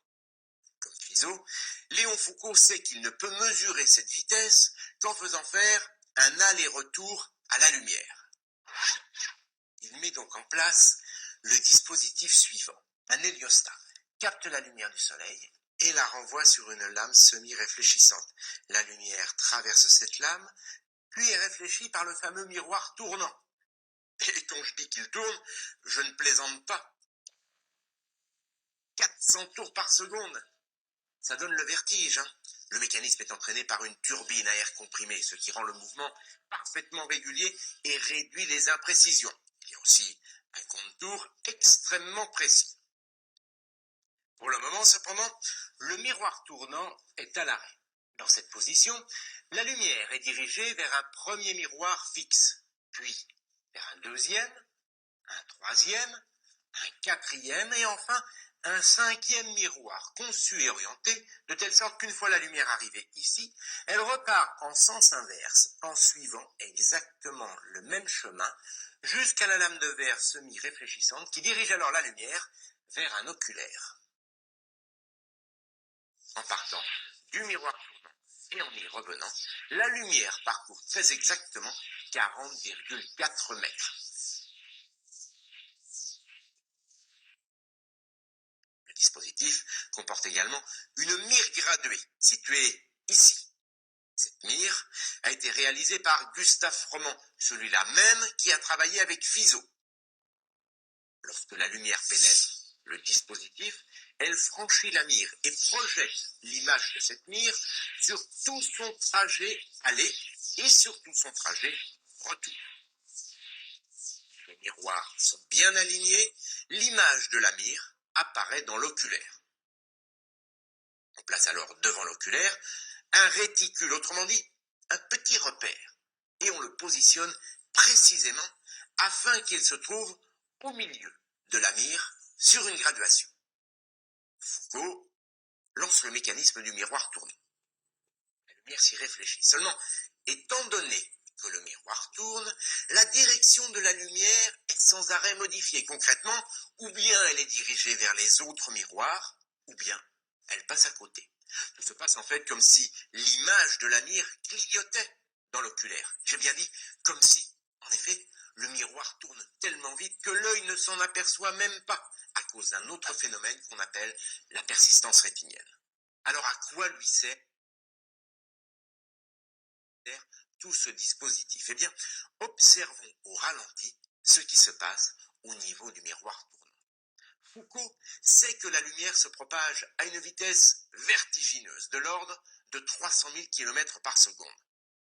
Comme Fizeau, Léon Foucault sait qu'il ne peut mesurer cette vitesse qu'en faisant faire un aller-retour à la lumière. Il met donc en place le dispositif suivant. Un héliostat capte la lumière du soleil et la renvoie sur une lame semi-réfléchissante. La lumière traverse cette lame, puis est réfléchie par le fameux miroir tournant. Et quand je dis qu'il tourne, je ne plaisante pas. 400 tours par seconde. Ça donne le vertige, hein. Le mécanisme est entraîné par une turbine à air comprimé, ce qui rend le mouvement parfaitement régulier et réduit les imprécisions. Il y a aussi un compte-tours extrêmement précis. Pour le moment, cependant, le miroir tournant est à l'arrêt. Dans cette position, la lumière est dirigée vers un premier miroir fixe, puis vers un deuxième, un troisième, un quatrième et enfin un cinquième miroir conçu et orienté de telle sorte qu'une fois la lumière arrivée ici, elle repart en sens inverse en suivant exactement le même chemin jusqu'à la lame de verre semi-réfléchissante qui dirige alors la lumière vers un oculaire. En partant du miroir tournant et en y revenant, la lumière parcourt très exactement 40,4 mètres. Le dispositif comporte également une mire graduée située ici. Cette mire a été réalisée par Gustave Froment, celui-là même qui a travaillé avec Fizeau. Lorsque la lumière pénètre le dispositif, elle franchit la mire et projette l'image de cette mire sur tout son trajet aller et sur tout son trajet retour. Les miroirs sont bien alignés, l'image de la mire apparaît dans l'oculaire. On place alors devant l'oculaire un réticule, autrement dit, un petit repère, et on le positionne précisément afin qu'il se trouve au milieu de la mire sur une graduation. Foucault lance le mécanisme du miroir tournant. La lumière s'y réfléchit. Seulement, étant donné que le miroir tourne, la direction de la lumière est sans arrêt modifiée. Concrètement, ou bien elle est dirigée vers les autres miroirs, ou bien elle passe à côté. Tout se passe en fait comme si l'image de la mire clignotait dans l'oculaire. J'ai bien dit comme si, en effet, le miroir tourne tellement vite que l'œil ne s'en aperçoit même pas à cause d'un autre phénomène qu'on appelle la persistance rétinienne. Alors à quoi lui sert tout ce dispositif? Eh bien, observons au ralenti ce qui se passe au niveau du miroir tournant. Foucault sait que la lumière se propage à une vitesse vertigineuse, de l'ordre de 300 000 km par seconde.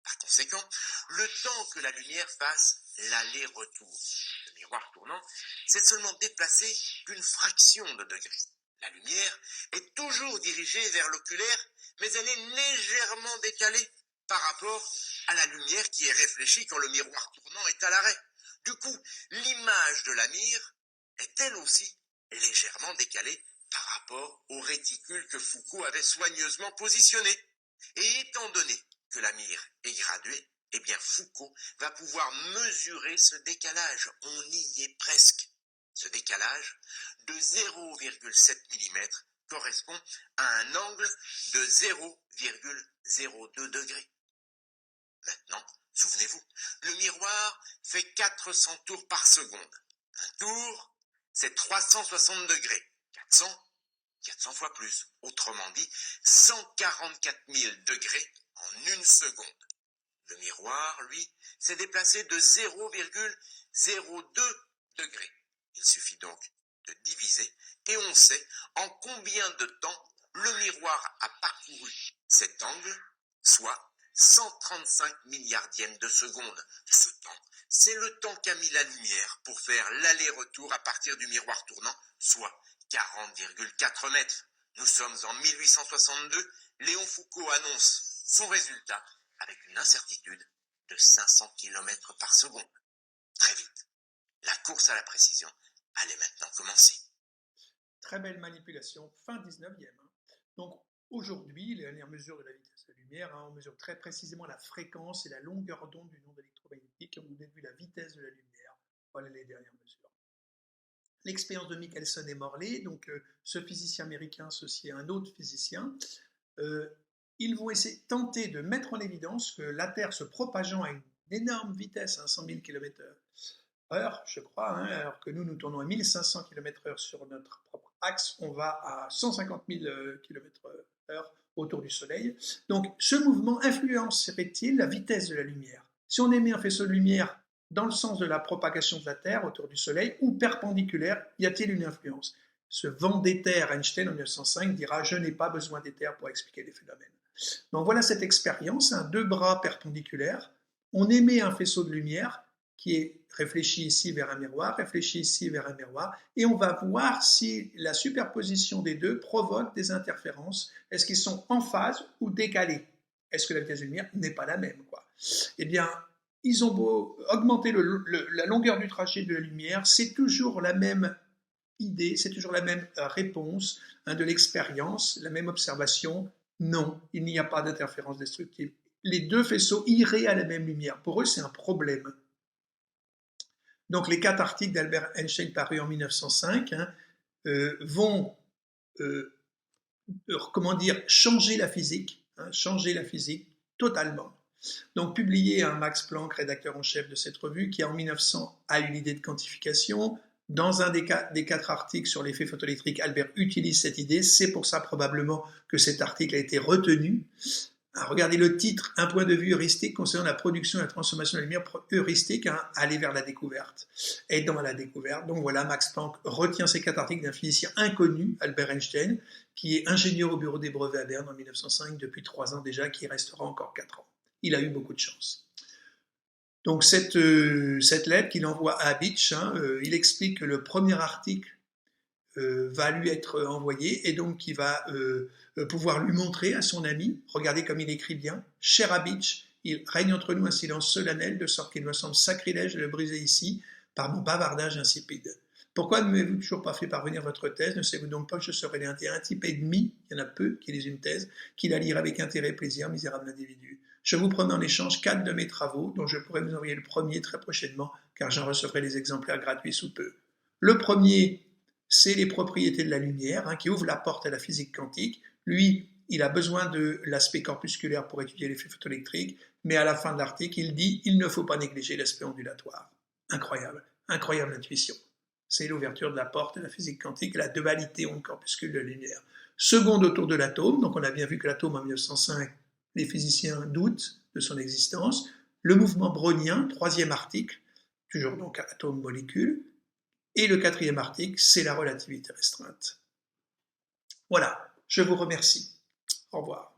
Par conséquent, le temps que la lumière fasse l'aller-retour, le miroir tournant, s'est seulement déplacé d'une fraction de degré. La lumière est toujours dirigée vers l'oculaire, mais elle est légèrement décalée par rapport à la lumière qui est réfléchie quand le miroir tournant est à l'arrêt. Du coup, l'image de la mire est elle aussi légèrement décalée par rapport au réticule que Foucault avait soigneusement positionné. Et étant donné que la mire est graduée, eh bien Foucault va pouvoir mesurer ce décalage. On y est presque. Ce décalage de 0,7 mm correspond à un angle de 0,02 degrés. Maintenant, souvenez-vous, le miroir fait 400 tours par seconde. Un tour, c'est 360 degrés. 400 fois plus. Autrement dit, 144 000 degrés en une seconde. Le miroir, lui, s'est déplacé de 0,02 degrés. Il suffit donc de diviser et on sait en combien de temps le miroir a parcouru cet angle, soit 135 milliardièmes de seconde. Ce temps, c'est le temps qu'a mis la lumière pour faire l'aller-retour à partir du miroir tournant, soit 40,4 mètres. Nous sommes en 1862, Léon Foucault annonce son résultat avec une incertitude de 500 km par seconde. Très vite, la course à la précision allait maintenant commencer. Très belle manipulation, fin 19e. Donc aujourd'hui, les dernières mesures de la vitesse de la lumière, on mesure très précisément la fréquence et la longueur d'onde d'une onde électromagnétique, on déduit la vitesse de la lumière. Voilà les dernières mesures. L'expérience de Michelson et Morley, donc ce physicien américain associé à un autre physicien, ils vont tenter de mettre en évidence que la Terre se propageant à une énorme vitesse, 100 000 km/h, je crois, alors que nous tournons à 1500 km/h sur notre propre axe, on va à 150 000 km/h autour du Soleil. Donc ce mouvement influencerait-il la vitesse de la lumière? Si on émet un faisceau de lumière dans le sens de la propagation de la Terre autour du Soleil ou perpendiculaire, y a-t-il une influence? Ce vent d'éther, Einstein en 1905 dira « je n'ai pas besoin d'éther pour expliquer les phénomènes ». Donc voilà cette expérience, deux bras perpendiculaires, on émet un faisceau de lumière qui est réfléchi ici vers un miroir, réfléchi ici vers un miroir, et on va voir si la superposition des deux provoque des interférences. Est-ce qu'ils sont en phase ou décalés? Est-ce que la vitesse de lumière n'est pas la même, quoi? Eh bien, ils ont beau augmenter la longueur du trajet de la lumière, c'est toujours la même idée, c'est toujours la même réponse de l'expérience, la même observation. Non, il n'y a pas d'interférence destructive. Les deux faisceaux iraient à la même lumière. Pour eux, c'est un problème. Donc les 4 articles d'Albert Einstein parus en 1905 vont changer la physique totalement. Donc publié à Max Planck, rédacteur en chef de cette revue, qui en 1900 a eu l'idée de quantification. Dans un des 4 articles sur l'effet photoélectrique, Albert utilise cette idée. C'est pour ça probablement que cet article a été retenu. Alors, regardez le titre, un point de vue heuristique concernant la production et la transformation de la lumière heuristique, aller vers la découverte. Et dans la découverte, donc voilà, Max Planck retient ces 4 articles d'un physicien inconnu, Albert Einstein, qui est ingénieur au bureau des brevets à Berne en 1905 depuis 3 ans déjà, qui restera encore 4 ans. Il a eu beaucoup de chance. Donc cette lettre qu'il envoie à Abitsch, il explique que le premier article va lui être envoyé et donc il va pouvoir lui montrer à son ami, regardez comme il écrit bien, cher Abitsch, il règne entre nous un silence solennel de sorte qu'il me semble sacrilège de le briser ici par mon bavardage insipide. Pourquoi ne m'avez-vous toujours pas fait parvenir votre thèse? Ne savez-vous donc pas que je serais un type et demi, il y en a peu qui lisent une thèse, qui la lire avec intérêt et plaisir, misérable individu. Je vous promets en échange 4 de mes travaux, dont je pourrai vous envoyer le premier très prochainement, car j'en recevrai les exemplaires gratuits sous peu. Le premier, c'est les propriétés de la lumière, qui ouvre la porte à la physique quantique. Lui, il a besoin de l'aspect corpusculaire pour étudier l'effet photoélectrique, mais à la fin de l'article, il dit « il ne faut pas négliger l'aspect ondulatoire ». Incroyable, incroyable intuition. C'est l'ouverture de la porte de la physique quantique, la dualité onde-corpuscule de la lumière. Seconde autour de l'atome, donc on a bien vu que l'atome en 1905, les physiciens doutent de son existence. Le mouvement brownien, troisième article, toujours donc atome-molécule. Et le quatrième article, c'est la relativité restreinte. Voilà, je vous remercie. Au revoir.